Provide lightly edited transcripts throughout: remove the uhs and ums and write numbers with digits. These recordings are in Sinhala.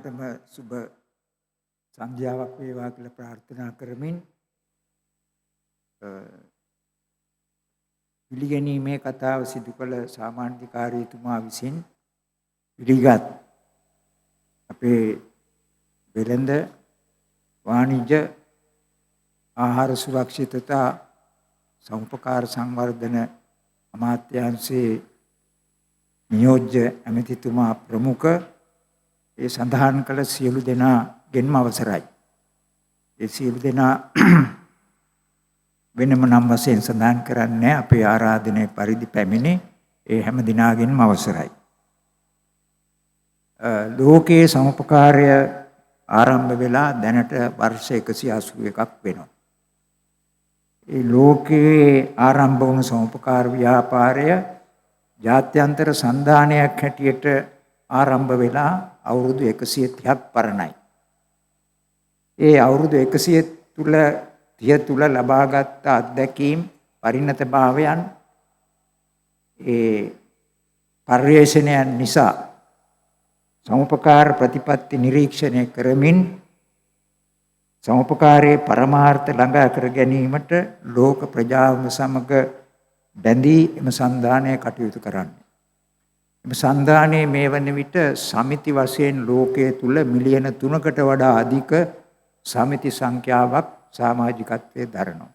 දෙනාටම සුබ සංධ්‍යාවක් වේවා කියලා ප්‍රාර්ථනා කරමින් පිළිගැනීමේ කතාව සිදු කළ සාමාන්‍යකාරීතුමා විසින් පිළිගත් අපේ වෙළඳ වාණිජ්‍ය ආහාර සුරක්ෂිතතා සමුපකාර සංවර්ධන අමාත්‍යාංශයේ නියෝජ්‍ය ඇමතිතුමා ප්‍රමුඛ ඒ සඳහන් කළ සියලු දෙනාගෙන්ම අවසරයි. ඒ සියලු දෙනා වෙනම නම් වශයෙන් සඳහන් කරන්නේ අපේ ආරාධනයේ පරිදි පැමිණි ඒ හැම දිනාගෙන්ම අවසරයි. ලෝකයේ සමුපකාරය ආරම්භ වෙලා දැනට වර්ෂ 181ක් වෙනවා. ඒ ලෝකයේ ආරම්භ වුණු සමුපකාර ව්‍යාපාරය ජාත්‍යන්තර සන්ධානයක් හැටියට ආරම්භ වෙලා අවුරුදු 130ක් පරණයි. ඒ අවුරුදු 130 තුල ලබාගත් අත්දැකීම් පරිණතභාවයන් ඒ පරිශ්‍රණයන් නිසා සමුපකාර ප්‍රතිපත්ති නිරීක්ෂණය කරමින් සමුපකාරයේ පරමාර්ථ ළඟා කර ගැනීමට ලෝක ප්‍රජාව සමග බැඳී එම සන්ධානය කටයුතු කරන්නේ. එම සන්ධානයේ මේ වන විට සමිති වශයෙන් ලෝකයේ තුල මිලියන 3කට වඩා අධික සමිති සංඛ්‍යාවක් සමාජිකත්වයේ දරනවා.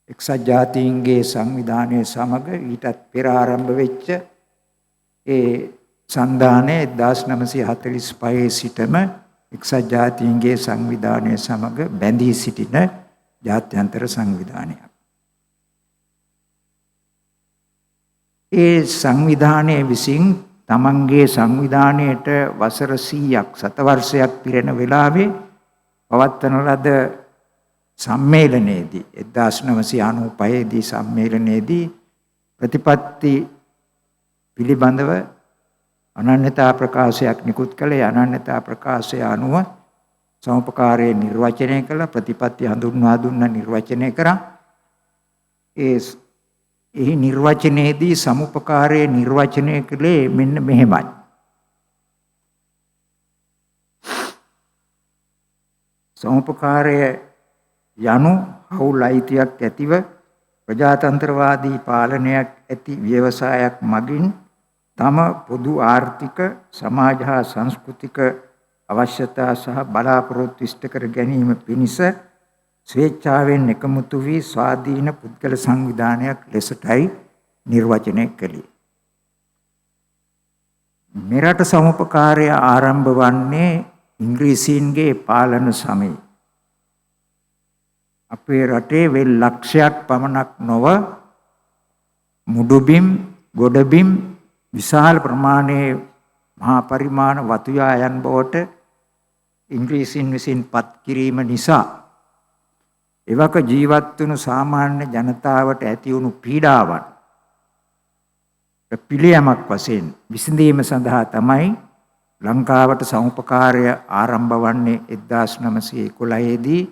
එක්සත් ජාතීන්ගේ සංවිධානයේ සමග ඊටත් පෙර ආරම්භ වෙච්ච ඒ සන්ධානයේ 1945 සිටම එක්සත් ජාතීන්ගේ සංවිධානයේ සමග බැඳී සිටින ජාත්‍යන්තර සංවිධානයක්. ඒ සංවිධානයේ විසින් තමන්ගේ සංවිධානයට වසර 100ක් සතවර්ෂයක් පිරෙන වෙලාවේ පවත්වන ලද සම්මේලනයේදී 1995 දී සම්මේලනයේදී ප්‍රතිපත්ති පිළිබඳව අනන්‍යතා ප්‍රකාශයක් නිකුත් කළේ. අනන්‍යතා ප්‍රකාශය අනුව සමුපකාරයේ නිර්වචනය කළ ප්‍රතිපත්ති හඳුන්වා දුන්න නිර්වචනය කරා. එහි නිර්වචනයේදී සමුපකාරයේ නිර්වචනය කළේ මෙන්න මෙහෙමයි. සමුපකාරය යනු හවුල් අයිතියක් ඇතිව ප්‍රජාතන්ත්‍රවාදී පාලනයක් ඇති ව්‍යවසායක් මගින් තම පොදු ආර්ථික සමාජ හා සංස්කෘතික අවශ්‍යතා සහ බලාපොරොත්තු ඉෂ්ට කර ගැනීම පිණිස ස්වේච්ඡාවෙන් එකමුතු වී ස්වාධීන පුද්ගල සංවිධානයක් ලෙසටයි නිර්වචනය කළේ. මෙරට සමුපකාරය ආරම්භ වන්නේ ඉංග්‍රීසීන්ගේ පාලන සමයේ. අපේ රටේ වෙල් ලක්ෂයක් පමණක් නොව මුඩුබිම් ගොඩබිම් විශාල ප්‍රමාණයේ මහා පරිමාණ වතු යායන් බවට ඉංග්‍රීසීන් විසින් පත් කිරීම නිසා එවක ජීවත් වුණු සාමාන්‍ය ජනතාවට ඇති වුණු පීඩාවන් පිළියමක් වශයෙන් විසඳීම සඳහා තමයි ලංකාවට සමුපකාරය ආරම්භ වන්නේ 1911 දී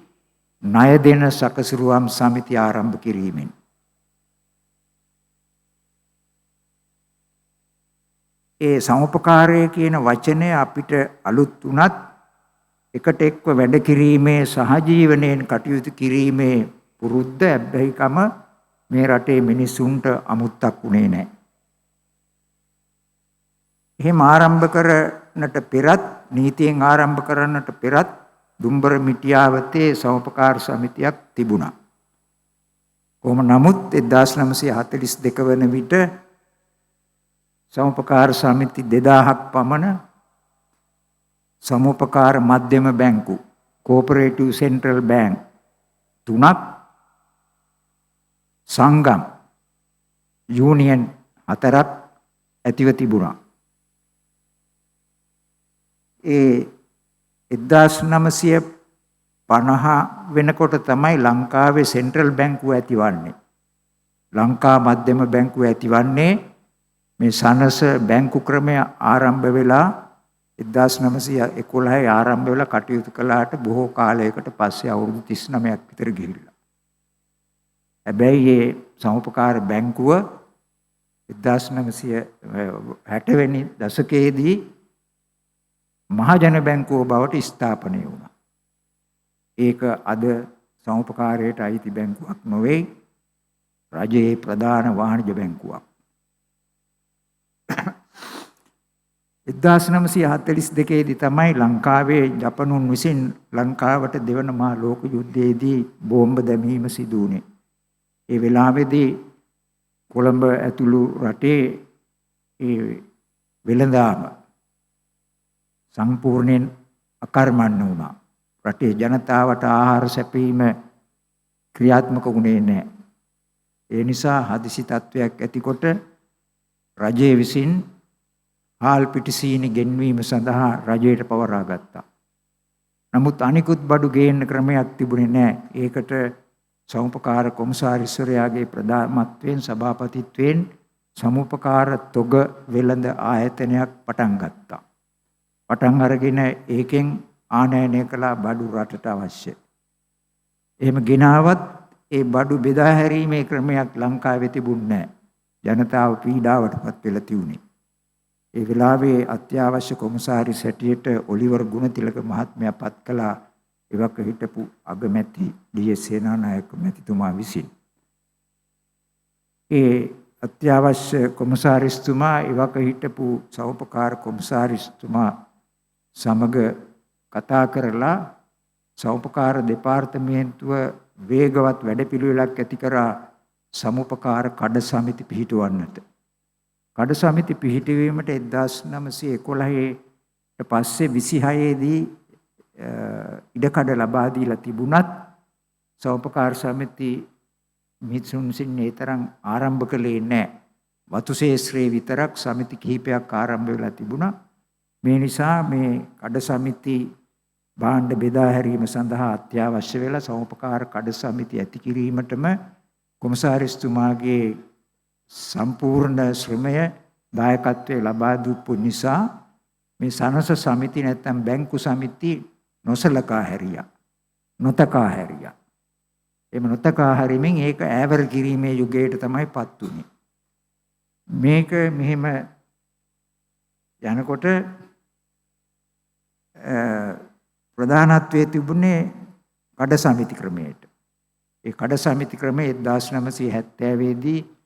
ණය දෙන සකසුරුවම් සමිති ආරම්භ කිරීමෙන්. ඒ සමුපකාරය කියන වචනය අපිට අලුත් වුණත් එකට එක්ව වැඩ කිරීමේ සහජීවනයෙන් කටයුතු කිරීමේ පුරුද්ද ඇබ්බැහිකම මේ රටේ මිනිසුන්ට අමුත්තක් වුණේ නැහැ. එහෙම ආරම්භ කරන්නට පෙරත් නීතියෙන් ආරම්භ කරන්නට පෙරත් දුම්බර මිටියාවතේ සමුපකාර සමිතියක් තිබුණා. කොහොම නමුත් 1942 වන විට සමුපකාර සමිති 2000ක් පමණ සමුපකාර මධ්‍යම බැංකු කෝපරේටිව් සෙන්ට්‍රල් බැංක් 3ක් සංගම් යූනියන් 4ක් ඇතිව තිබුණා. ඒ 1950 වෙනකොට තමයි ලංකාවේ සෙන්ට්‍රල් බැංකුව ඇතිවන්නේ. ලංකා මධ්‍යම බැංකුව ඇතිවන්නේ මේ සනස බැංකු ක්‍රමය ආරම්භ වෙලා 1911 ආරම්භ වෙලා කටයුතු කළාට බොහෝ කාලයකට පස්සේ අවුරුදු 39ක් විතර ගිහිල්ලා. හැබැයි මේ සමුපකාර බැංකුව 1960 වෙනි දශකයේදී මහජන බැංකුව බවට ස්ථාපනය වුණා. ඒක අද සමුපකාරයට අයිති බැංකුවක් නොවේ. රජයේ ප්‍රධාන වාණිජ බැංකුවක්. 1942 දී තමයි ලංකාවේ ජපනුන් විසින් ලංකාවට දෙවන මහා ලෝක යුද්ධයේදී බෝම්බ දැමීම සිදු වුණේ. ඒ වෙලාවේදී කොළඹ ඇතුළු රටේ ඒ වෙළඳාම සම්පූර්ණයෙන් අකර්මණ්‍ය වුණා. රටේ ජනතාවට ආහාර සැපීම ක්‍රියාත්මක වුණේ නැහැ. ඒ නිසා හදිසි තත්වයක් ඇතිකොට රජය විසින් හාල් පිටිසීනි ගෙන්වීම සඳහා රජයට පවරා ගත්තා. නමුත් අනිකුත් බඩු ගේන්න ක්‍රමයක් තිබුණේ නැහැ. ඒකට සමුපකාර කොමසාරිස්වරයාගේ ප්‍රධානත්වයෙන් සභාපතිත්වයෙන් සමුපකාර තොග වෙළඳ ආයතනයක් පටන් ගත්තා. පටන් අරගෙන ඒකෙන් ආනයනය කළ බඩු රටට අවශ්‍ය. එහෙම ගෙනාවත් ඒ බඩු බෙදා හැරීමේ ක්‍රමයක් ලංකාවේ තිබුණේ නැහැ. ජනතාව පීඩාවටපත් වෙලා තිබුණේ. ඒ වෙලාවේ අත්‍යවශ්‍ය කොමසාරිස් හැටියට ඔලිවර් ගුණතිලක මහත්මයා පත් කළා. එවක හිටපු අගමැති ඩී.එස්. සේනානායක මැතිතුමා විසින්. ඒ අත්‍යවශ්‍ය කොමසාරිස්තුමා එවක හිටපු සහෝපකාර කොමසාරිස්තුමා සමග කතා කරලා සහෝපකාර දෙපාර්තමේන්තුව වේගවත් වැඩපිළිවෙලක් ඇති කරා සමුපකාර කඩ සමිති පිහිටවන්නට. කඩ සමිති පිහිටවීමට 1911 පස්සේ 26 දී ඉඩකඩ ලබා දීලා තිබුණත් සමුපකාර සමිති මිත්සුන්සින් තරම් ආරම්භ කළේ නැහැ. වතුශේෂ්ත්‍රයේ විතරක් සමිති කිහිපයක් ආරම්භ වෙලා තිබුණා. මේ නිසා මේ කඩ සමිති භාණ්ඩ බෙදා හැරීම සඳහා අත්‍යවශ්‍ය වෙලා සමුපකාර කඩ සමිති ඇති කිරීමටම කොමසාරිස්තුමාගේ සම්පූර්ණ ශ්‍රමය දායකත්වයේ ලබා දුපු නිසා මේ සනස සමිති නැත්නම් බැංකු සමිති නොසලකා හැරියා. නොතකා හැරියා. එම නොතකා හැරීමෙන් ඒක ඈවර කිරීමේ යුගයට තමයිපත් උනේ. මේක මෙහෙම යනකොට ප්‍රධානත්වයේ තිබුණේ කඩ සමිති ක්‍රමයට. ඒ කඩ සමිති ක්‍රමය 1970 දී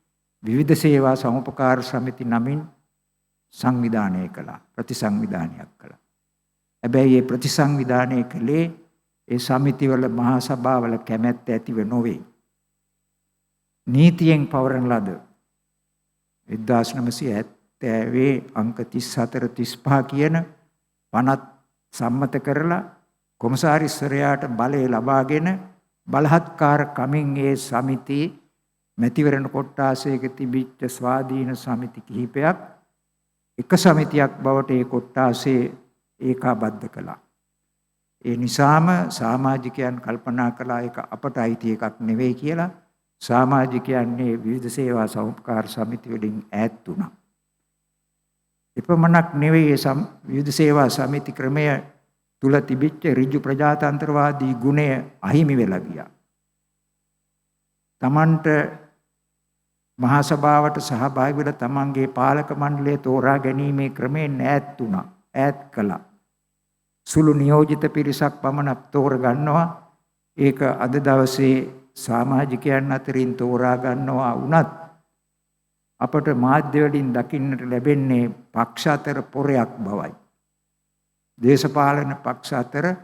විවිධ සේවා සමුපකාර සමිති නමින් සංවිධානය කළා. ප්‍රතිසංවිධානයක් කළා. හැබැයි මේ ප්‍රතිසංවිධානය කළේ ඒ සමිතිවල මහා සභාවල කැමැත්ත ඇතිව නොවේ. නීතියෙන් පවරන ලද 1970 අංක 34 35 කියන පනත් සම්මත කරලා කොමසාරිස්වරයාට බලය ලබාගෙන බලහත්කාර කමින් ඒ සමිති මැතිවරණ කොට්ටාසයක තිබිච්ච ස්වාධීන සමිති කිහිපයක් එක සමිතියක් බවට ඒ කොට්ටාසේ ඒකාබද්ධ කළා. ඒ නිසාම සමාජිකයන් කල්පනා කළා ඒක අපට අයිති එකක් නෙවෙයි කියලා. සමාජිකයන්ගේ විවිධ සේවා සමුපකාර සමිති වලින් ඈත් වුණා. එපමණක් නෙවෙයි විවිධ සේවා සමිති ක්‍රමය තුල තිබිච්ච ඍජු ප්‍රජාතන්ත්‍රවාදී ගුණය අහිමි වෙලා ගියා. තමන්ට මහා සභාවට සහභාගී වෙලා තමන්ගේ පාලක මණ්ඩලය තෝරා ගැනීමේ ක්‍රමයෙන් ඈත් වුණා. ඈත් කළා. සුළු නියෝජිත පිරිසක් පමණක් තෝර ගන්නවා. ඒක අද දවසේ සමාජිකයන් අතරින් තෝරා ගන්නවා වුණත් අපට මාධ්‍ය වලින් දකින්නට ලැබෙන්නේ පක්ෂ අතර පොරයක් බවයි. දේශපාලන පක්ෂ අතර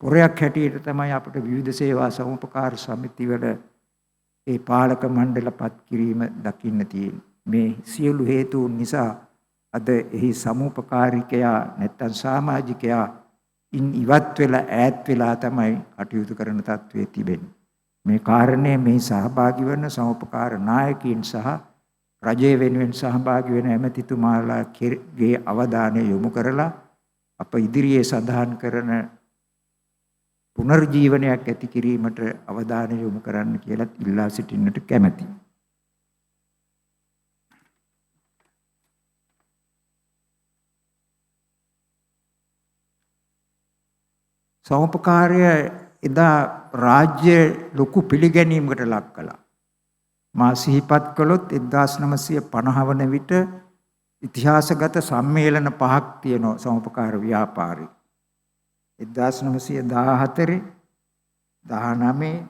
පොරයක් හැටියට තමයි අපට විවිධ සේවා සමුපකාර සමිති වල ඒ පාලක මණ්ඩලපත් කිරීම දකින්න තියෙන්නේ. මේ සියලු හේතුන් නිසා අද එහි සමුපකාරිකයා නැත්තම් සමාජිකයා ඉවත් වෙලා ඈත් වෙලා තමයි කටයුතු කරන තත්ත්වයේ තිබෙන්නේ. මේ කාරණේ මේ සහභාගී වන සමුපකාර නායකයින් සහ රජය වෙනුවෙන් සහභාගී වෙන ඇමතිතුමාලාගේ අවධානය යොමු කරලා අප ඉදිරියේ සඳහන් කරන පුනර්ජීවනයක් ඇති කිරීමට අවධානය යොමු කරන්න කියලා ඉල්ලා සිටින්නට කැමැතියි. සමුපකාරය එදා රාජ්‍ය ලොකු පිළිගැනීමකට ලක් කළා. මා සිහිපත් කළොත් 1950 වන විට ඉතිහාසගත සම්මේලන 5ක් තියෙනවා සමුපකාර ව්‍යාපාරේ. 1914 19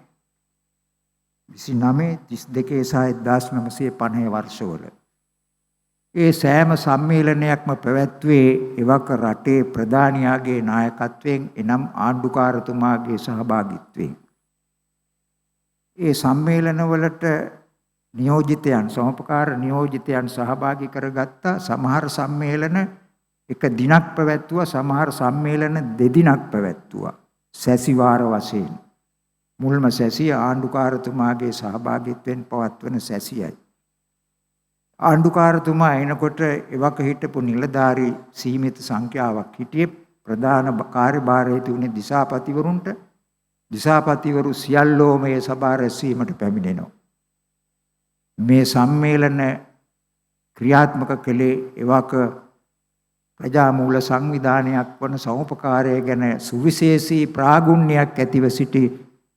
29 32 සහ 1950 වර්ෂවල ඒ සෑම සම්මේලනයක්ම පැවැත්වුවේ එවක රටේ ප්‍රධානියාගේ නායකත්වයෙන් එනම් ආණ්ඩුකාරතුමාගේ සහභාගීත්වයෙන්. ඒ සම්මේලනවලට නියෝජිතයන් සමුපකාර නියෝජිතයන් සහභාගී කරගත්ත සමහර සම්මේලන එක දිනක් පැවැත්වුවා, සමහර සම්මේලන දෙදිනක් පැවැත්වුවා. සැසිවාර වශයෙන් මුල්ම සැසිය ආණ්ඩුකාරතුමාගේ සහභාගීත්වයෙන් පවත්වන සැසියයි. ආණ්ඩුකාරතුමා එනකොට එවක හිටපු නිලධාරී සීමිත සංඛ්‍යාවක් හිටියේ. ප්‍රධාන කාර්යභාරයේ තිබුණේ දිසාපතිවරුන්ට. දිසාපතිවරු සියල්ලෝම මේ සභා රැස්වීමට පැමිණෙනවා. මේ සම්මේලන ක්‍රියාත්මක කළේ එවක ප්‍රජාමූල සංවිධානයක් වන සමුපකාරය ගැන සුවිශේෂී ප්‍රාගුණ්‍යයක් ඇතිව සිටි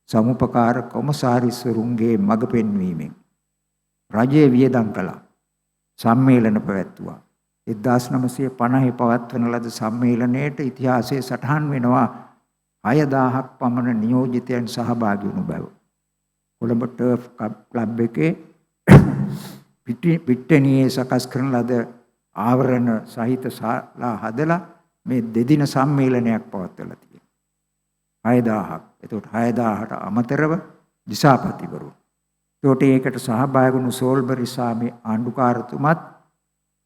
සමුපකාර කොමසාරිස්වරුන්ගේ මඟ පෙන්වීමෙන් රජයේ වියදම් කළා. සම්මේලන පැවැත්වුවා. 1950 පවත්වන ලද සම්මේලනයේට ඉතිහාසයේ සටහන් වෙනවා 6000ක් පමණ නියෝජිතයන් සහභාගී වුණු බව. කොළඹ ටර්ෆ් ක්ලබ් එකේ පිට්ටනියේ සකස් කරන ලද ආවරණ සහිත ශාලා හදලා මේ දෙදින සම්මේලනයක් පවත්වලා තියෙනවා. 6000ක්. එතකොට 6000ට අමතරව දිසාපතිවරු. ඒකට ඒකට සහභාගී වුණු සෝල්බරි සාමි ආණ්ඩුකාරතුමත්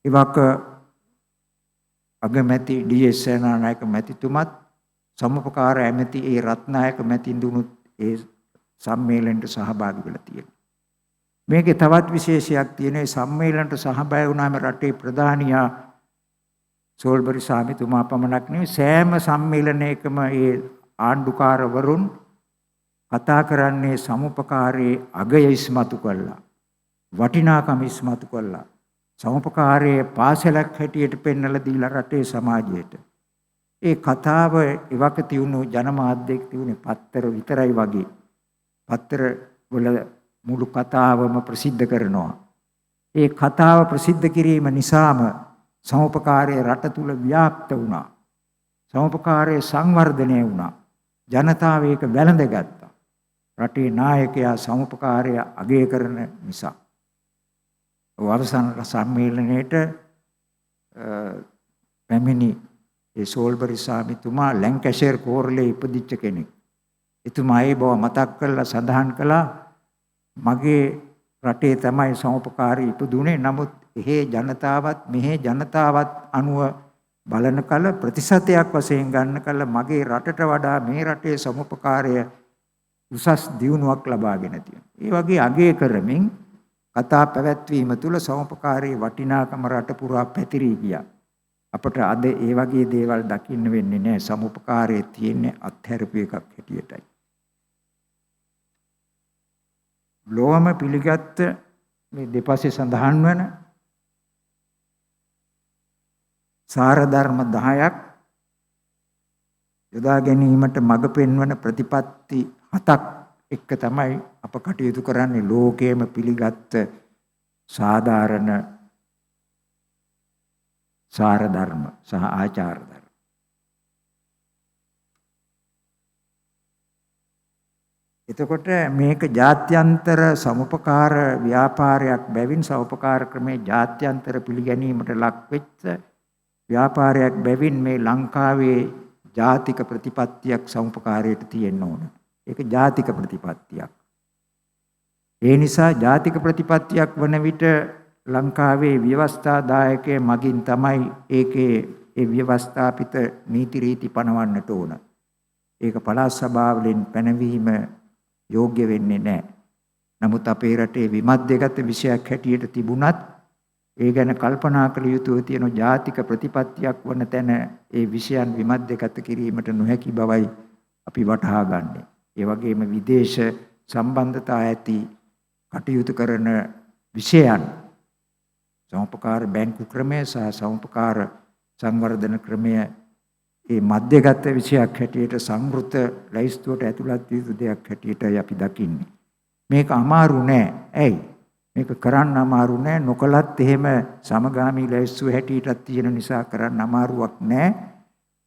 එවක අගමැති ඩී.එස්. සේනානායක මැතිතුමත් සමුපකාර ඇමති ඒ රත්නායක මැතිඳුනුත් ඒ සම්මේලනයට සහභාගී වෙලා තියෙනවා. මේකේ තවත් විශේෂයක් තියෙනවා. මේ සම්මේලනයට සහභාගී වුණාම රටේ ප්‍රධානියා සෝල්බරි සාමිතුමා පමණක් නෙවෙයි සෑම සම්මේලනයකම ඒ ආණ්ඩුකාරවරුන් කතා කරන්නේ සමුපකාරයේ අගය ඉස්මතු කළා. වටිනාකම ඉස්මතු කළා. සමුපකාරයේ පාසලක් හැටියට පෙන්වලා දීලා රටේ සමාජයට. ඒ කතාව එවක තියුණු ජනමාධ්‍යයක් තියුණේ පත්තර විතරයි වගේ. පත්තර වල මුළු කතාවම ප්‍රසිද්ධ කරනවා. ඒ කතාව ප්‍රසිද්ධ කිරීම නිසාම සමුපකාරයේ රට තුල ව්‍යාප්ත වුණා. සමුපකාරයේ සංවර්ධනය වුණා. ජනතාව ඒක වැළඳගත්තා. රටේ නායකයා සමුපකාරය අගය කරන නිසා. අවසන් සම්මේලනයේට පැමිණි ඒ සෝල්බරි සාමිතුමා ලැන්කෂයර් කෝරළේ ඉපදිච්ච කෙනෙක්. එතුමා ඒ බව මතක් කරලා සඳහන් කළා මගේ රටේ තමයි සමුපකාරී ඉපදුනේ. නමුත් එහේ ජනතාවත් මෙහි ජනතාවත් අනුව බලන කල ප්‍රතිශතයක් වශයෙන් ගන්න කල මගේ රටට වඩා මේ රටේ සමුපකාරය උසස් දියුණුවක් ලබාගෙන තියෙනවා. ඒ වගේ අගය කරමින් කතා පැවැත්වීම තුළ සමුපකාරී වටිනාකම රට පුරා පැතිරී ගියා. අපට අද ඒ වගේ දේවල් දකින්න වෙන්නේ නැහැ. සමුපකාරයේ තියෙන අත්හැරපු එකක් හැටියටයි. ලෝම පිළිගත් මේ දෙපස්සේ සඳහන් වන සාර ධර්ම 10ක් යොදා ගැනීමට මඟ පෙන්වන ප්‍රතිපත්ති 7ක් එක්ක තමයි අප කටයුතු කරන්නේ. ලෝකයේම පිළිගත් සාධාරණ සාර ධර්ම සහ ආචාර ධර්ම. එතකොට මේක ජාත්‍යන්තර සමුපකාර ව්‍යාපාරයක් බැවින් සමුපකාර ක්‍රමේ ජාත්‍යන්තර පිළිගැනීමට ලක් වෙච්ච ව්‍යාපාරයක් බැවින් මේ ලංකාවේ ජාතික ප්‍රතිපත්තියක් සමුපකාරයට තියෙන්න ඕන. ඒක ජාතික ප්‍රතිපත්තියක්. ඒ නිසා ජාතික ප්‍රතිපත්තියක් වන විට ලංකාවේ ව්‍යවස්ථාදායකයේ මගින් තමයි ඒකේ ඒ ව්‍යවස්ථාපිත නීති රීති පනවන්නට ඕන. ඒක පළාත් සභාවලින් පැනවීම යෝග්‍ය වෙන්නේ නැහැ. නමුත් අපේ රටේ විමධ්‍යගත විෂයක් හැටියට තිබුණත් ඒ ගැන කල්පනා කළ යුතුව තියෙන ජාතික ප්‍රතිපත්තියක් වන තැන ඒ විෂයන් විමධ්‍යගත කිරීමට නොහැකි බවයි අපි වටහා ගන්නෙ. ඒ වගේම විදේශ සම්බන්ධතා ඇති කටයුතු කරන විෂයන් සමුපකාර බැංකු ක්‍රමය සහ සමුපකාර සංවර්ධන ක්‍රමය ඒ මධ්‍යගත විෂයක් හැටියට සංවෘත ලයිස්තුවට ඇතුළත් වූ දෙයක් හැටියටයි අපි දකින්නේ. මේක අමාරු නෑ. ඇයි? මේක කරන්න අමාරු නෑ. නොකලත් එහෙම සමගාමී ලැයිස්තුව හැටියටත් තියෙන නිසා කරන්න අමාරුවක් නෑ.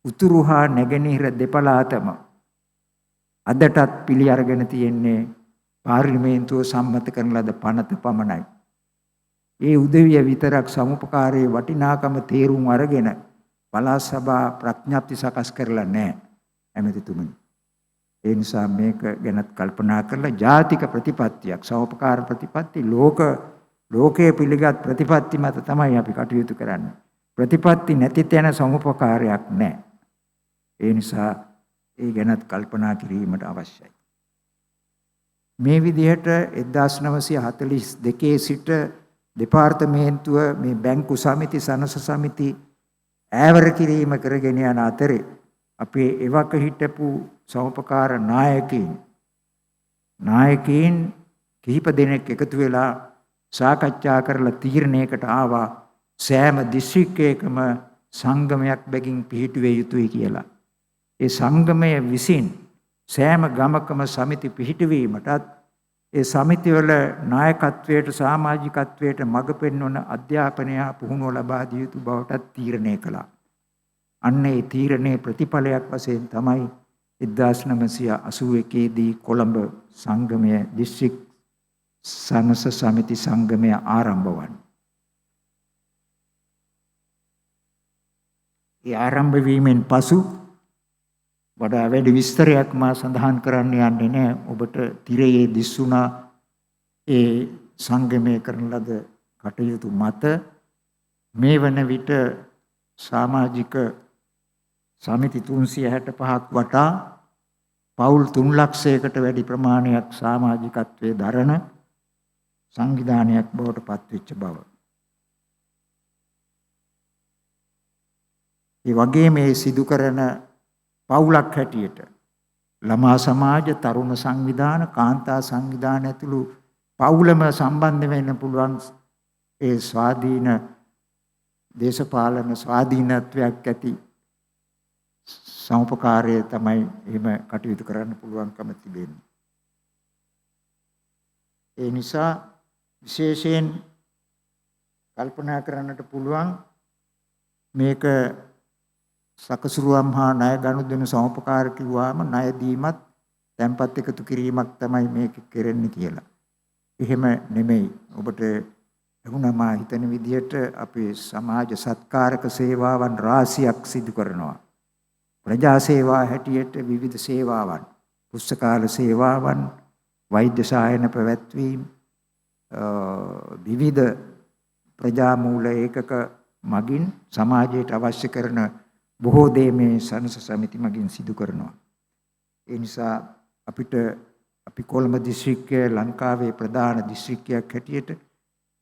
උතුරු හා නැගෙනහිර දෙපළාතම අදටත් පිළි අරගෙන තියෙන්නේ පාර්ලිමේන්තුව සම්මත කරන ලද පනත පමණයි. ඒ උදවිය විතරක් සමුපකාරයේ වටිනාකම තේරුම් අරගෙන පළාත් සභා ප්‍රඥප්ති සකස් කරලා නැහැ ඇමතිතුමනි. ඒ නිසා මේක ගැනත් කල්පනා කරලා ජාතික ප්‍රතිපත්තියක් සමුපකාර ප්‍රතිපත්ති ලෝකයේ පිළිගත් ප්‍රතිපත්ති මත තමයි අපි කටයුතු කරන්නේ. ප්‍රතිපත්ති නැති තැන සමුපකාරයක් නැහැ. ඒ නිසා ඒ ගැනත් කල්පනා කිරීමට අවශ්‍යයි. මේ විදිහට 1942 සිට දෙපාර්තමේන්තුව මේ බැංකු සමිති සනස සමිති ඈවර කිරීම කරගෙන යන අතරේ අපේ එවක හිටපු සමුපකාර නායකයින් කිහිප දෙනෙක් එකතු වෙලා සාකච්ඡා කරලා තීරණයකට ආවා සෑම දිස්ත්‍රික්කයකම සංගමයක් බැගින් පිහිටුවේ යුතුයි කියලා. ඒ සංගමය විසින් සෑම ගමකම සමිති පිහිටවීමටත් ඒ සමිතිවල නායකත්වයට සමාජිකත්වයට මඟ පෙන්වන අධ්‍යාපනය පුහුණුව ලබා දිය යුතු බවට තීරණය කළා. අන්න ඒ තීරණයේ ප්‍රතිඵලයක් වශයෙන් තමයි 1981 දී කොළඹ සංගමය දිස්ත්‍රික් සනස සමිති සංගමය ආරම්භ වන්නේ. ඒ ආරම්භ වීමෙන් පසු වඩා වැඩි විස්තරයක් මා සඳහන් කරන්න යන්නේ නැහැ. ඔබට තිරයේ දිස්සුණා ඒ සංගමය කරන ලද කටයුතු මත මේ වන විට සමාජික සමිති 365ක් වටා පවුල් 3 ලක්ෂයකට වැඩි ප්‍රමාණයක් සමාජිකත්වයේ දරන සංවිධානයක් බවට පත්වෙච්ච බව. ඒ වගේම මේ සිදු කරන පවුලක් හැටියට ළමා සමාජ, තරුණ සංවිධාන, කාන්තා සංවිධාන ඇතුළු පවුලම සම්බන්ධ වෙන්න පුළුවන් ඒ ස්වාධීන දේශපාලන ස්වාධීනත්වයක් ඇති සමුපකාරය තමයි එහෙම කටයුතු කරන්න පුළුවන්කම තිබෙන්නේ. ඒ නිසා විශේෂයෙන් කල්පනා කරන්නට පුළුවන් මේක සකසුරුවම් හා ණය ගනුදෙනු සමුපකාර කිව්වාම ණය දීමත් තැන්පත් එකතු කිරීමක් තමයි මේක කරන්නේ කියලා. එහෙම නෙමෙයි. ඔබට එහුණා මා හිතන විදිහට අපේ සමාජ සත්කාරක සේවාවන් රාශියක් සිදු කරනවා. ප්‍රජා සේවා හැටියට විවිධ සේවාවන්, පුස්තකාල සේවාවන්, වෛද්‍ය සායන පැවැත්වීම, විවිධ ප්‍රජා මූල ඒකක මගින් සමාජයට අවශ්‍ය කරන බොහෝ දේ මේ සනස සමිති මගින් සිදු කරනවා. ඒ නිසා අපි කොළඹ දිස්ත්‍රික්කය ලංකාවේ ප්‍රධාන දිස්ත්‍රික්කයක් හැටියට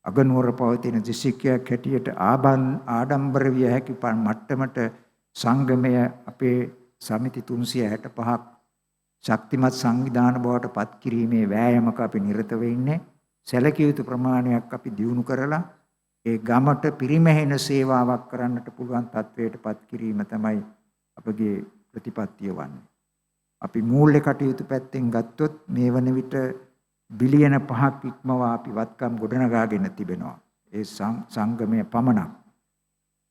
අගනුවර පවතින දිස්ත්‍රික්කයක් හැටියට ආඩම්බර විය හැකි මට්ටමට සංගමය අපේ සමිති 365ක් ශක්තිමත් සංවිධාන බවට පත් කිරීමේ වෑයමක අපි නිරත වෙන්නේ. සැලකිය යුතු ප්‍රමාණයක් අපි දියුණු කරලා ඒ ගමට පිරිමැහෙන සේවාවක් කරන්නට පුළුවන් තත්වයට පත් කිරීම තමයි අපගේ ප්‍රතිපත්තිය වන්නේ. අපි මූල්‍ය කටයුතු පැත්තෙන් ගත්තොත් මේ වන විට බිලියන 5ක් ඉක්මවා අපි වත්කම් ගොඩනගාගෙන තිබෙනවා. ඒ සංගමය පමණක්.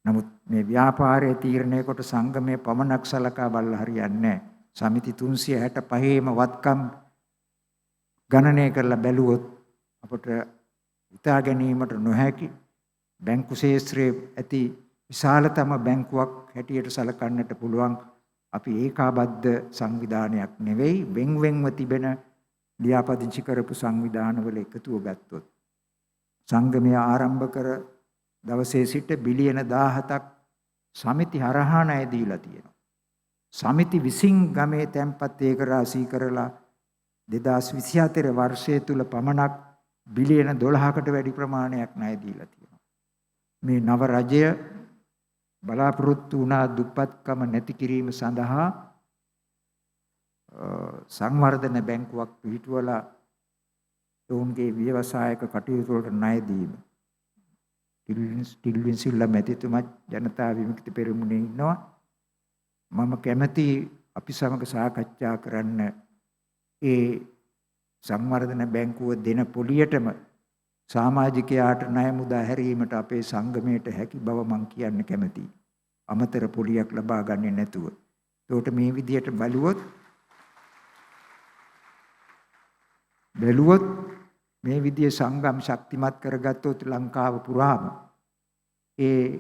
නමුත් මේ ව්‍යාපාරයේ තීරණය කොට සංගමය පමණක් සලකා බලලා හරියන්නේ නැහැ. සමිති 365ම වත්කම් ගණනය කරලා බැලුවොත් අපට හිතා ගැනීමට නොහැකි බැංකු ශාස්ත්‍රයේ ඇති විශාලතම බැංකුවක් හැටියට සලකන්නට පුළුවන්. අපි ඒකාබද්ධ සංවිධානයක් නෙවෙයි, වෙන්වෙන්ව තිබෙන ලියාපදිංචි කරපු සංවිධානවල එකතුව ගත්තොත් සංගමය ආරම්භ කර දවසේ සිට බිලියන 17ක් සමිති හරහා ණය දීලා තියෙනවා. සමිති විසින් ගමේ තැන්පත් ඒක රාශී කරලා 2024 වර්ෂය තුල පමණක් බිලියන 12කට වැඩි ප්‍රමාණයක් ණය දීලා තියෙනවා. මේ නව රජය බලාපොරොත්තු වුණා දුප්පත්කම නැති කිරීම සඳහා සංවර්ධන බැංකුවක් පිහිටුවලා ඔවුන්ගේ ව්‍යවසායක කටයුතු වලට ණය දීම. ටිල්වින් සිල්ලා මැතිතුමා ජනතා විමුක්ති පෙරමුණේ ඉන්නවා. මම කැමැති අපි සමග සාකච්ඡා කරන්න ඒ සංවර්ධන බැංකුව දෙන පොලියටම සමාජිකයාට ණය මුදා හැරීමට අපේ සංගමයට හැකි බව මම කියන්න කැමතියි. අමතර පොලියක් ලබා ගන්නේ නැතුව. ඒකට මේ විදියට බැලුවොත් මේ විදිය සංගම් ශක්තිමත් කරගත්තොත් ලංකාව පුරාම ඒ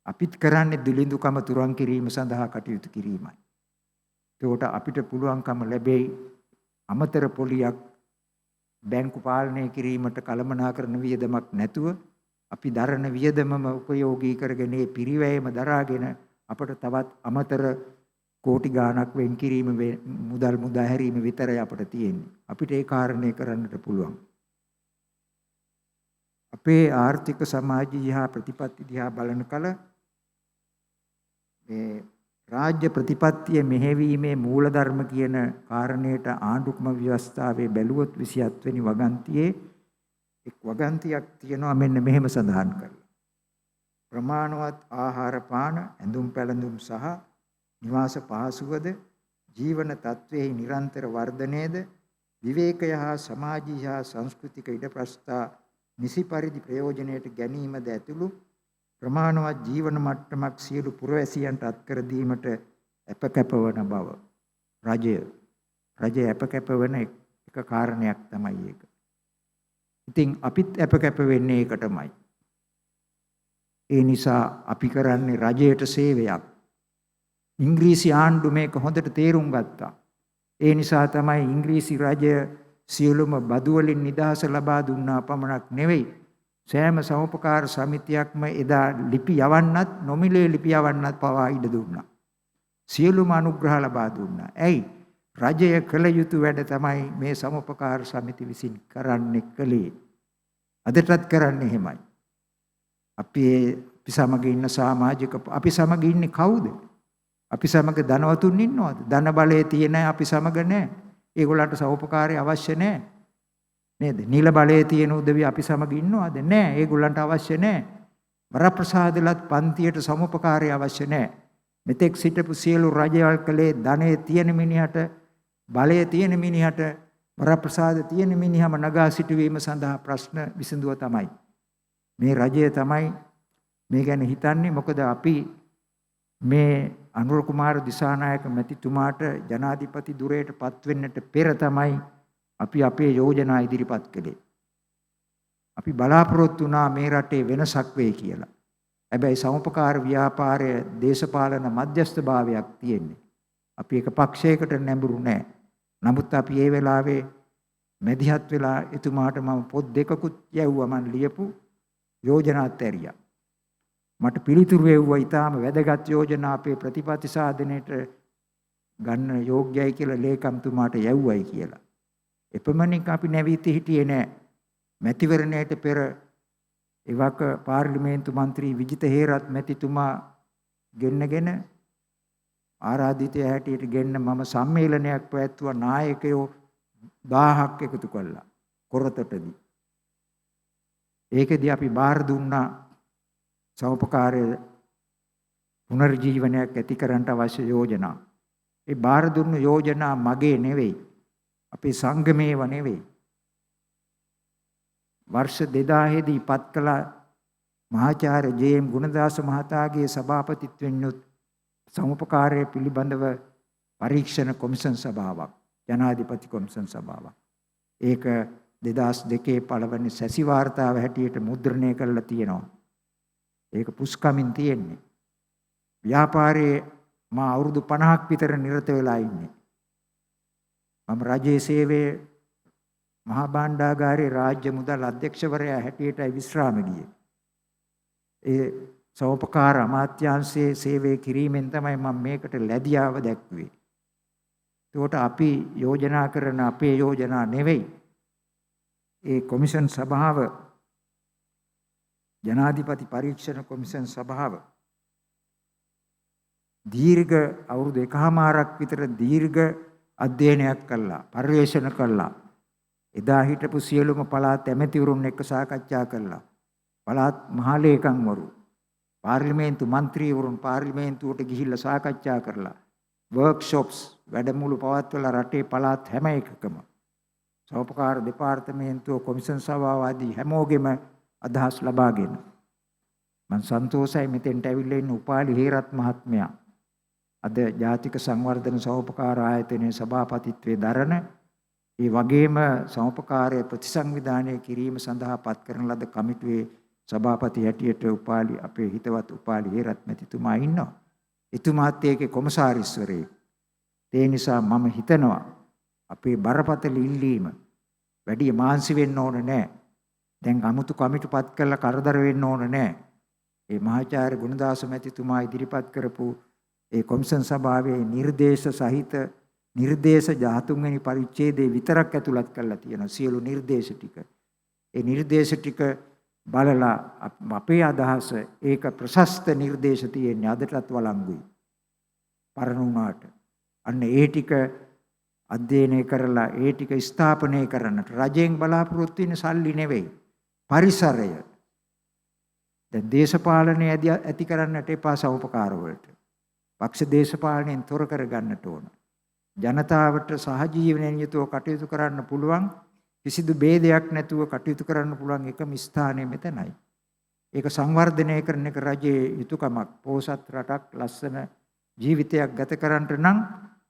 අපිත් කරන්නේ දිලිඳුකම තුරන් කිරීම සඳහා කටයුතු කිරීමයි. ඒකට අපිට පුළුවන්කම ලැබෙයි අමතර පොලියක් බැංකු පාලනය කිරීමට කළමනාකරන වියදමක් නැතුව අපි දරන වියදමම උපයෝගී කරගෙන මේ පිරිවැයම දරාගෙන අපට තවත් අමතර කෝටි ගාණක් වෙන් කිරීම මුදල් මුදා හැරීම විතරයි අපට තියෙන්නේ. අපිට ඒ කාරණේ කරන්නට පුළුවන්. අපේ ආර්ථික සමාජීය ප්‍රතිපත්ති දිහා බලන කල මේ රාජ්‍ය ප්‍රතිපත්තිය මෙහෙවීමේ මූලධර්ම කියන කාරණේට ආණ්ඩුක්‍රම ව්‍යවස්ථාවේ බැලුවොත් 27 වෙනි වගන්තියේ එක් වගන්තියක් තියෙනවා මෙන්න මෙහෙම සඳහන් කරලා. ප්‍රමාණවත් ආහාර පාන ඇඳුම් පැළඳුම් සහ නිවාස පහසුවද ජීවන තත්ත්වයේ නිරන්තර වර්ධනයේද විවේකය හා සමාජීය හා සංස්කෘතික ඉඩප්‍රස්ථා නිසි පරිදි ප්‍රයෝජනයට ගැනීමද ඇතුළු ප්‍රමාණවත් ජීවන මට්ටමක් සියලු පුරවැසියන්ට අත්කර දීමට අපකැපවන බව රජය අපකැපවන එක කාරණයක් තමයි ඒක. ඉතින් අපිත් අපකැප වෙන්නේ ඒකටමයි. ඒ නිසා අපි කරන්නේ රජයට සේවයක්. ඉංග්‍රීසි ආණ්ඩු මේක හොඳට තේරුම් ගත්තා. ඒ නිසා තමයි ඉංග්‍රීසි රජය සියලුම බදු වලින් නිදහස ලබා දුන්නා පමණක් නෙවෙයි සෑම සමෝපකාර සමිතියක්ම එදා ලිපි යවන්නත් නොමිලේ ලිපි යවන්නත් පවා ඉඩ දුන්නා. සියලුම අනුග්‍රහ ලබා දුන්නා. ඇයි? රජය කළ යුතු වැඩ තමයි මේ සමෝපකාර සමිති විසින් කරන්නේ කලේ. අදටත් කරන්නේ එහෙමයි. අපි සමග ඉන්න සමාජික අපි සමග ඉන්නේ කවුද? අපි සමග ධනවතුන් ඉන්නවද? ධන බලයේ තියෙන අපි සමග නැහැ. ඒගොල්ලන්ට සහෝපකාරය අවශ්‍ය නැහැ. නේද? නිල බලයේ තියෙන උදවිය අපි සමග ඉන්නවද? නැහැ. ඒගොල්ලන්ට අවශ්‍ය නැහැ. වරප්‍රසාදලත් පන්තියට සමෝපකාරය අවශ්‍ය නැහැ. මෙතෙක් සිටපු සියලු රජවල් කලේ ධනෙ තියෙන මිනිහට, බලයේ තියෙන මිනිහට, වරප්‍රසාද තියෙන මිනිහම නගා සිටවීම සඳහා ප්‍රශ්න විසඳුව තමයි. මේ රජය තමයි මේ ගැන හිතන්නේ. මොකද අපි මේ අනුර කුමාර දිසානායක මැතිතුමාට ජනාධිපති ධුරයට පත් වෙන්නට පෙර තමයි අපි අපේ යෝජනා ඉදිරිපත් කළේ. අපි බලාපොරොත්තු වුණා මේ රටේ වෙනසක් වෙයි කියලා. හැබැයි සමුපකාර ව්‍යාපාරයේ දේශපාලන මධ්‍යස්ථභාවයක් තියෙන්නේ. අපි එක පක්ෂයකට නැඹුරු නැහැ. නමුත් අපි ඒ වෙලාවේ මැදිහත් වෙලා එතුමාට මම පොත් දෙකකුත් යවුවා. මම ලියපු යෝජනාත් ඇරියා. මට පිළිතුරු එව්වා ඊටාම වැදගත් යෝජනා අපේ ප්‍රතිපත්ති සාධනයට ගන්න යෝග්‍යයි කියලා ලේකම්තුමාට යවුවයි කියලා. එපමණින් අපි නැවීති හිටියේ නෑ. මැතිවරණයට පෙර එවක පාර්ලිමේන්තු මන්ත්‍රී විජිත හේරත් මැතිතුමා ගෙන්නගෙන ආරාධිතය හැටියට ගෙන්න මම සම්මේලනයක් පැවැත්වුවා. නායකයෝ 1000ක් එකතු කළා කොරතටදී. ඒකෙදී අපි බාර දුන්නා සමෝපකාරයේ පුනර්ජීවනයක් ඇති කරන්නට අවශ්‍ය යෝජනා. ඒ බාර දුන්නු යෝජනා මගේ නෙවෙයි. අපේ සංගමේව නෙවෙයි. වර්ෂ 2000 දී පත් කළ මහාචාර්ය ජේ.එම්. ගුණදාස මහතාගේ සභාපතිත්වයෙන් යුත් සමුපකාරයේ පිළිබඳව පරීක්ෂණ කොමිෂන් සභාවක්, ජනාධිපති කොමිෂන් සභාවක්. ඒක 2002 පළවෙනි සැසි වාර්තාව හැටියට මුද්‍රණය කරලා තියෙනවා. ඒක පුස්කමින් තියෙන්නේ. ව්‍යාපාරයේ මා අවුරුදු 50ක් විතර නිරත වෙලා ඉන්නේ. මම රජයේ සේවයේ මහා භාණ්ඩාගාරයේ රාජ්‍ය මුදල් අධ්‍යක්ෂවරයා හැටියටයි විශ්‍රාම ගියේ. ඒ සෝපකාර අමාත්‍යාංශයේ සේවය කිරීමෙන් තමයි මම මේකට ලැබියාව දැක්ුවේ. ඒකට අපි යෝජනා කරන අපේ යෝජනා නෙවෙයි. ඒ කොමිෂන් සභාව, ජනාධිපති පරීක්ෂණ කොමිෂන් සභාව දීර්ඝ අවුරුදු 1කමාරක් විතර දීර්ඝ අධ්‍යයනයක් කළා, පරිශන කළා. එදා හිටපු සියලුම පළාත් ඇමතිවරුන් එක්ක සාකච්ඡා කළා. පළාත් මහලේකම්වරු, පාර්ලිමේන්තු മന്ത്രിවරුන් පාර්ලිමේන්තුවට ගිහිල්ලා සාකච්ඡා කරලා වර්ක්ෂොප්ස් වැඩමුළු පවත්වලා රටේ පළාත් හැම එකකම සෝපකාර දෙපාර්තමේන්තුව කොමිෂන් සභාව ආදී හැමෝගෙම අදහස් ලබාගෙන මම සන්තෝෂයි මෙතෙන්ට ඇවිල්ලා ඉන්න උපාලි හේරත් මහත්මයා අද ජාතික සංවර්ධන සෝපකාර ආයතනයේ සභාපතිත්වයේ දරන ඒ වගේම සෝපකාරයේ ප්‍රතිසංවිධානය කිරීම සඳහා පත් කරන ලද කමිටුවේ සභාපති හැටියට උපාලි අපේ හිතවත් උපාලි හේරත් මැතිතුමා ඉන්නවා. එතුමාත් ඒකේ කොමසාරිස්වරයෙක්. ඒ නිසා මම හිතනවා අපේ බරපතල ඉල්ලීම වැඩි මාන්සි වෙන්න ඕන නැහැ. දැන් අමුතු කමිටුපත් කරලා කරදර වෙන්න ඕන නැහැ. ඒ මහාචාර්ය ගුණදාස මැතිතුමා ඉදිරිපත් කරපු ඒ කොමිෂන් සභාවේ නිර්දේශ සහිත නිර්දේශ 13 වෙනි පරිච්ඡේදයේ විතරක් ඇතුළත් කරලා තියෙනවා සියලු නිර්දේශ ටික. ඒ නිර්දේශ ටික බලලා අපේ අදහස ඒක ප්‍රශස්ත නිර්දේශ තියෙන්නේ අදටත් වළංගුයි. පරණ වුණාට. අන්න ඒ ටික අධ්‍යයනය කරලා ඒ ටික ස්ථාපනය කරන්නට රජයෙන් බලාපොරොත්තු වෙන සල්ලි නෙවෙයි. පරිසරය. දැන් දේශපාලනය ඇති කරන්නට එපා සෞපකාර වලට. පක්ෂ දේශපාලනයෙන් තොර කර ගන්නට ඕන. ජනතාවට සහජීවනයෙන් යුතුව කටයුතු කරන්න පුළුවන් කිසිදු ભેදයක් නැතුව කටයුතු කරන්න පුළුවන් එකම ස්ථානය මෙතනයි. ඒක සංවර්ධනය කරන එක රජයේ යුතුයකමක්. පොහොසත් රටක් ලස්සන ජීවිතයක් ගත කරන්නට නම්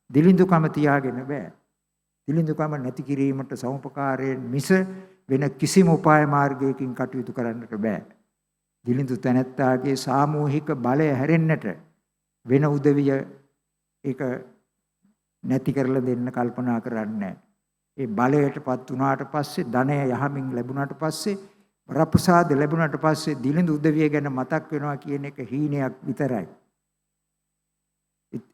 දිලිඳුකම තියාගෙන බෑ. දිලිඳුකම නැති කිරීමට සමුපකාරයෙන් මිස වෙන කිසිම උපාය මාර්ගයකින් කටයුතු කරන්නට බෑ. දිලිඳු තැනැත්තාගේ සාමූහික බලය හැරෙන්නට වෙන උදවිය ඒක නැති කරලා දෙන්න කල්පනා කරන්නේ. ඒ බලයටපත් වුණාට පස්සේ ධනය යහමින් ලැබුණාට පස්සේ වරප්‍රසාද ලැබුණාට පස්සේ දිලිඳු උදවිය ගැන මතක් වෙනවා කියන එක හීනයක් විතරයි.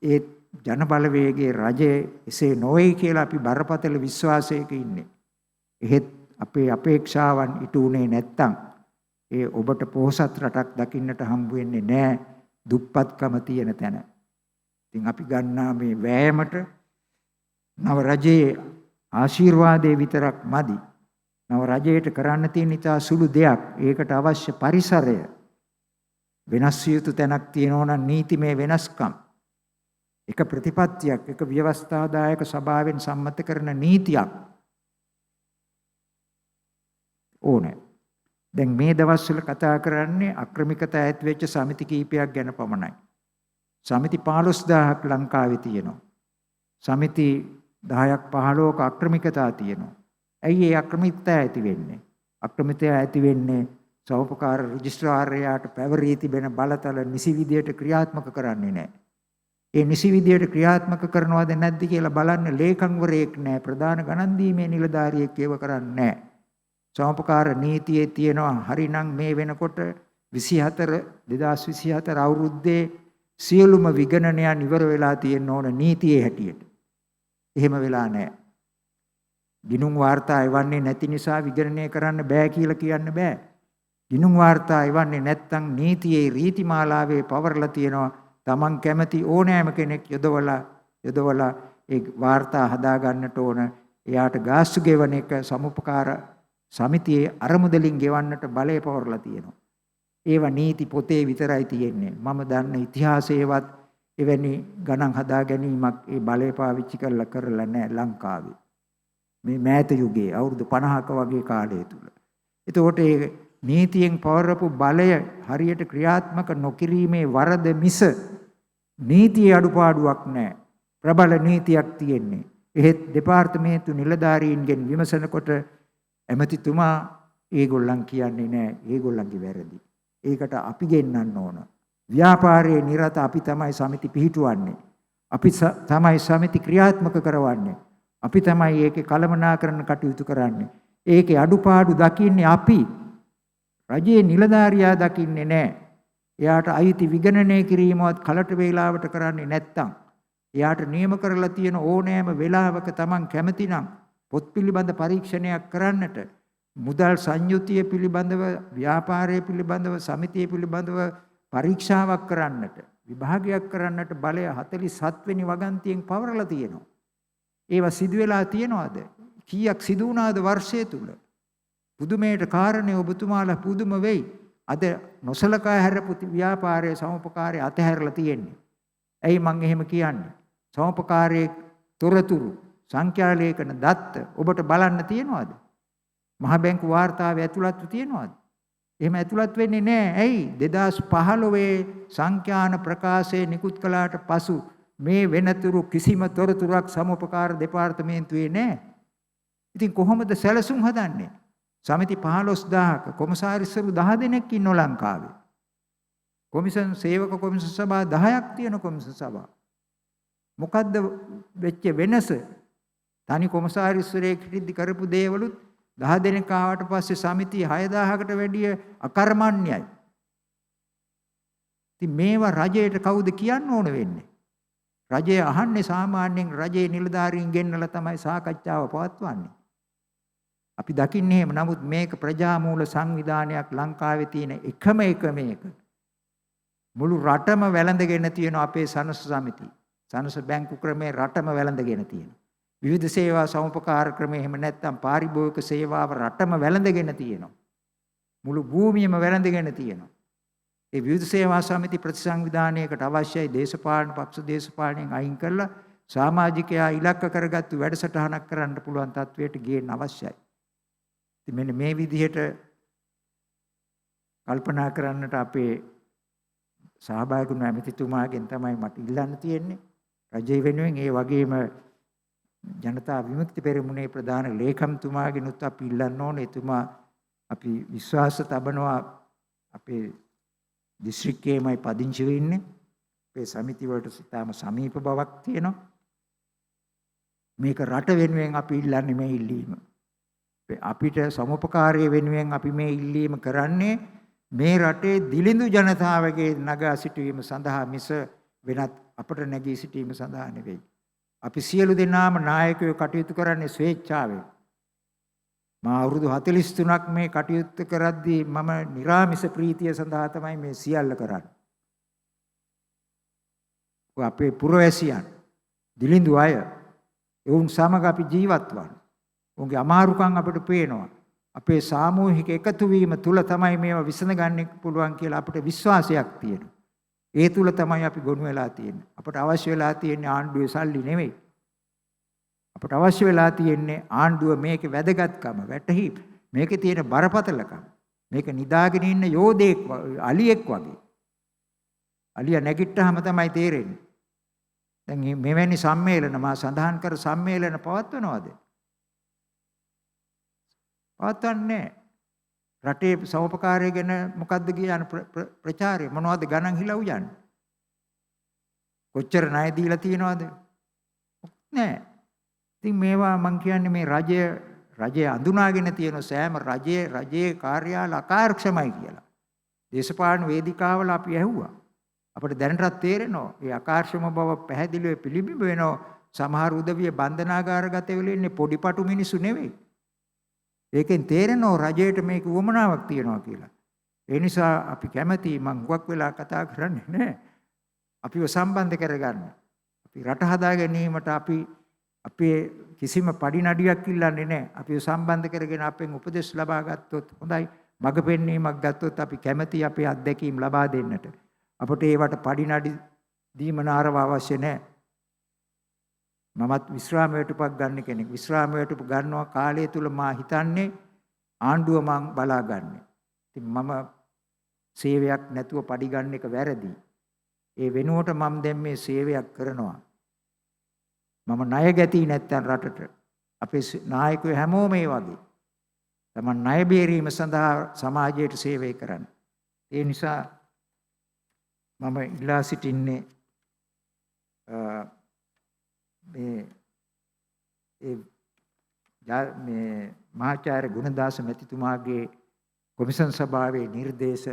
ඒ ජන බලවේගයේ රජය එසේ නොවේ කියලා අපි බරපතල විශ්වාසයක ඉන්නේ. එහෙත් අපේ අපේක්ෂාවන් ඉටු උනේ නැත්තම් ඒ ඔබට පොහොසත් රටක් දකින්නට හම්බ වෙන්නේ නැහැ දුප්පත්කම තියෙන තැන. ඉතින් අපි ගන්නා මේ වෑයමට නව රජයේ ආශිර්වාදයේ විතරක් මදි. නව රජයට කරන්න තියෙන ඉතා සුළු දෙයක්. ඒකට අවශ්‍ය පරිසරය වෙනස් යුතු තැනක් තියෙනවා නම් නීතිමය වෙනස්කම්. එක ප්‍රතිපත්තියක්, එක ව්‍යවස්ථාදායක සභාවෙන් සම්මත කරන නීතියක් ඕනේ. දැන් මේ දවස්වල කතා කරන්නේ අක්‍රමිකතා ඇති වෙච්ච සමිති කීපයක් ගැන පමණයි. සමිති 15000ක් ලංකාවේ තියෙනවා. සමිති 10ක් 15ක අක්‍රමිකතා තියෙනවා. ඇයි ඒ අක්‍රමිකතා ඇති වෙන්නේ? අක්‍රමිකතා ඇති වෙන්නේ සෞපකාර රෙජිස්ට්‍රාරයාට පැවරී තිබෙන බලතල නිසි විදියට ක්‍රියාත්මක කරන්නේ නැහැ. ඒ නිසි විදියට ක්‍රියාත්මක කරනවද නැද්ද කියලා බලන්න ලේකම්වරයෙක් නැහැ. ප්‍රධාන ගණන් දීමේ නිලධාරියෙක් ඒව කරන්නේ නැහැ. සෞපකාර නීතියේ තියෙනවා හරිනම් මේ වෙනකොට 2024 අවුරුද්දේ සියලුම විගණනයන් ඉවර වෙලා තියෙන්න ඕන නීතියේ හැටියට. එහෙම වෙලා නැහැ. ගිණුම් වාර්තා එවන්නේ නැති නිසා විගණනය කරන්න බෑ කියලා කියන්න බෑ. ගිණුම් වාර්තා එවන්නේ නැත්නම් නීතියේ රීතිමාලාවේ පවරලා තියෙනවා. Taman කැමති ඕනෑම කෙනෙක් යොදවලා ඒ වාර්තා හදා ගන්නට ඕන. එයාට ගාස්තු ගෙවන එක සමුපකාර සමිතියේ අරමුදලින් ගෙවන්නට බලය පවරලා තියෙනවා. ඒවා නීති පොතේ විතරයි තියෙන්නේ. මම දන්න ඉතිහාසයේවත් එවැනි ගණන් හදා ගැනීමක් ඒ බලය පාවිච්චි කරලා නැහැ ලංකාවේ. මේ මෑත යුගයේ අවුරුදු 50ක වගේ කාලය තුල. එතකොට ඒ නීතියෙන් පවරපු බලය හරියට ක්‍රියාත්මක නොකිරීමේ වරද මිස නීතියේ අඩුපාඩුවක් නැහැ. ප්‍රබල නීතියක් තියෙන්නේ. එහෙත් දෙපාර්තමේන්තු නිලධාරීන්ගෙන් විමසනකොට ඇමතිතුමා ඒගොල්ලන් කියන්නේ නැහැ. ඒගොල්ලන්ගේ වැරදි. ඒකට අපි ගෙන්නන්න ඕන. ව්‍යාපාරයේ නිරත අපි තමයි සමිති පිහිටුවන්නේ. අපි තමයි සමිති ක්‍රියාත්මක කරවන්නේ. අපි තමයි ඒකේ කළමනාකරණ කටයුතු කරන්නේ. ඒකේ අඩුපාඩු දකින්නේ අපි. රජයේ නිලධාරියා දකින්නේ නැහැ. එයාට අයිති විගණනය කිරීමවත් කලට වේලාවට කරන්නේ නැත්තම් එයාට නියම කරලා තියෙන ඕනෑම වෙලාවක Taman කැමති නම් පොත් පිළිබඳ පරීක්ෂණයක් කරන්නට මුදල් සංයුතිය පිළිබඳව ව්‍යාපාරය පිළිබඳව සමිතිය පිළිබඳව පරීක්ෂාවක් කරන්නට විභාගයක් කරන්නට බලය 47 වෙනි වගන්තියෙන් පවරලා තියෙනවා. ඒවා සිදු වෙලා තියෙනවද? කීයක් සිදු වුණාද වර්ෂය තුල? පුදුමයට කාරණේ ඔබතුමාලා පුදුම වෙයි. අද නොසලකා හැරපු ව්‍යාපාරයේ සමුපකාරයේ අතහැරලා තියෙන්නේ. ඇයි මං එහෙම කියන්නේ? සමුපකාරයේ තොරතුරු සංඛ්‍යාලේඛන දත්ත ඔබට බලන්න තියෙනවද? මහ බැංකු වාර්තාවේ ඇතුළත්ව තියෙනවද? එහෙම ඇතුළත් වෙන්නේ නැහැ. ඇයි? 2015 සංඛ්‍යාන ප්‍රකාශය නිකුත් කළාට පසු මේ වෙනතුරු කිසිම තොරතුරක් සමෝපකාර දෙපාර්තමේන්තුවේ නැහැ. ඉතින් කොහොමද සැලසුම් හදන්නේ? සමිති 15000ක කොමසාරිස්වරු 10 දෙනෙක් ඉන්නෝ ලංකාවේ. කොමිෂන් සේවක කොමිෂන් සභා 10ක් තියෙන කොමිෂන් සභා. මොකද්ද වෙච්ච වෙනස? තනි කොමසාරිස්වරයෙක් හිටිද්දි කරපු දේවලුත් 10 දෙනෙක් ආවට පස්සේ සමිතිය 6000කට වැඩිය අකර්මණ්‍යයි. ඉතින් මේවා රජයට කවුද කියන්න ඕන වෙන්නේ? රජය අහන්නේ සාමාන්‍යයෙන් රජයේ නිලධාරීන් ගෙන්නලා තමයි සාකච්ඡාව පවත්වන්නේ. අපි දකින්නේ එහෙම. නමුත් මේක ප්‍රජාමූල සංවිධානයක් ලංකාවේ තියෙන එකම එක මේක. මුළු රටම වැළඳගෙන තියෙන අපේ සනස සමිතිය. සනස බැංකු ක්‍රමේ රටම වැළඳගෙන තියෙන. විවිධ සේවා සමුපකාර ක්‍රමේ එහෙම නැත්නම් පාරිභෝගික සේවාව රටම වැළඳගෙන තියෙනවා. මුළු භූමියම වැළඳගෙන තියෙනවා. ඒ විවිධ සේවා සමිති ප්‍රතිසංවිධානයකට අවශ්‍යයි දේශපාලන පක්ෂ දේශපාලනයෙන් අයින් කරලා සමාජිකයා ඉලක්ක කරගත්තු වැඩසටහනක් කරන්න පුළුවන් තත්වයට ගේන්න අවශ්‍යයි. ඉතින් මෙන්න මේ විදිහට කල්පනා කරන්නට අපේ සහභාගී වුණ ඇමතිතුමාගෙන් තමයි මට ඉල්ලන්න තියෙන්නේ. රජය වෙනුවෙන් ඒ වගේම ජනතා විමුක්ති පෙරමුණේ ප්‍රධාන ලේකම්තුමාගෙනුත් අපි ඉල්ලන්න ඕනේ. එතුමා අපි විශ්වාස තබනවා අපේ දිස්ත්‍රික්කයේමයි පදිංචි වෙන්නේ. අපේ සමිති වලට සිතාම සමීප බවක් තියෙනවා. මේක රට වෙනුවෙන් අපි ඉල්ලන්නේ මේ ඉල්ලීම. අපිට සමුපකාරය වෙනුවෙන් අපි මේ ඉල්ලීම කරන්නේ මේ රටේ දිලිඳු ජනතාවගේ නගා සිටීම සඳහා මිස වෙනත් අපට නැගී සිටීම සඳහා නෙවෙයි. අපි සියලු දෙනාම නායකයෝ කටයුතු කරන්නේ ස්වේච්ඡාවෙන්. මා අවුරුදු 43ක් මේ කටයුත්ත කරද්දී මම නිරාමිස ප්‍රීතිය සඳහා තමයි මේ සියල්ල කරන්නේ. අපේ පුරවැසියන් දිලිඳු අය වුන් සමග අපි ජීවත් වань. උන්ගේ අමාරුකම් අපිට පේනවා. අපේ සාමූහික එකතු වීම තුල තමයි මේවා විසඳගන්න පුළුවන් කියලා අපිට විශ්වාසයක් තියෙනවා. ඒ තුල තමයි අපි ගොනු වෙලා තියෙන්නේ. අපට අවශ්‍ය වෙලා තියෙන්නේ ආණ්ඩුවේ සල්ලි නෙවෙයි. අපට අවශ්‍ය වෙලා තියෙන්නේ ආණ්ඩුව මේකේ වැදගත්කම වැටහි මේකේ තියෙන බරපතලකම. මේක නිදාගෙන ඉන්න යෝධයෙක් අලියෙක් වගේ. අලියා නැගිට්ටාම තමයි තේරෙන්නේ. දැන් මෙවැනි සම්මේලන මා සඳහන් කර සම්මේලන පවත්වනවද? පවත්වන්නේ රටේ සමෝපකාරය ගැන මොකද්ද කියන ප්‍රචාරය මොනවද ගණන් හිලව් යන්නේ? කොච්චර ණය දීලා තියනවද? නෑ. ඉතින් මේවා මං කියන්නේ මේ රජය අඳුනාගෙන තියෙන සෑම රජයේ කාර්යාල අකාර්යක්ෂමයි කියලා. දේශපාලන වේදිකාවල අපි ඇහුවා. අපිට දැනටත් තේරෙනවා මේ අකාර්යක්ෂම බව පැහැදිලිව පිළිබිඹ වෙනවා. සමහර උදවිය බන්ධනාගාරගත වෙලා ඉන්නේ පොඩිපටු මිනිස්සු නෙවෙයි. ඒකෙන් තේරෙනවා රජයට මේක උවමනාවක් තියනවා කියලා. ඒ නිසා අපි කැමැති මං හුඟක් වෙලා කතා කරන්නේ නැහැ. අපිව සම්බන්ධ කරගන්න. අපි රට හදා ගැනීමට අපි අපේ කිසිම පඩිනඩියක් ඉල්ලන්නේ නැහැ. අපිව සම්බන්ධ කරගෙන අපෙන් උපදෙස් ලබා ගත්තොත් හොඳයි. මඟ පෙන්වීමක් ගත්තොත් අපි කැමැති අපේ අත්දැකීම් ලබා දෙන්නට. අපට ඒවට පඩිනඩි දීමනාරව අවශ්‍ය නැහැ. මමත් විශ්‍රාම වේටුපක් ගන්න කෙනෙක්. විශ්‍රාම වේටුප ගන්නවා කාලය තුල මා හිතන්නේ ආණ්ඩුව මං බලා ගන්න. ඉතින් මම සේවයක් නැතුව පඩි ගන්න එක වැරදි. ඒ වෙනුවට මම දැන් මේ සේවයක් කරනවා. මම ණය ගැති නැත්තම් රටට අපේ නායකයෝ හැමෝම මේ වගේ. තමන් ණය බේරීම සඳහා සමාජයට සේවය කරන්න. ඒ නිසා මම ඉල්ලා සිටින්නේ මේ මහාචාර්ය ගුණදාස මැතිතුමාගේ කොමිෂන් සභාවේ නිර්දේශ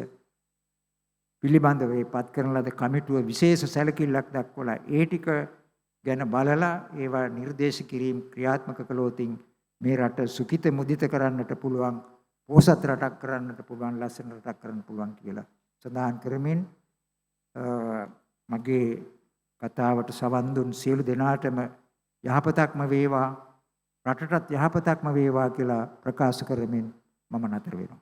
පිළිබඳව පත් කරන ලද කමිටුව විශේෂ සැලකිල්ලක් දක්වලා ඒ ටික ගැන බලලා ඒවා නිර්දේශ කිරීම ක්‍රියාත්මක කළොත් මේ රට සුඛිත මුදිත කරන්නට පුළුවන්, පොහොසත් රටක් කරන්නට පුළුවන්, ලස්සන රටක් කරන්න පුළුවන් කියලා සඳහන් කරමින් මගේ කතාවට සවන් දුන් සියලු දෙනාටම යහපතක්ම වේවා, රටටත් යහපතක්ම වේවා කියලා ප්‍රකාශ කරමින් මම නතර වෙනවා.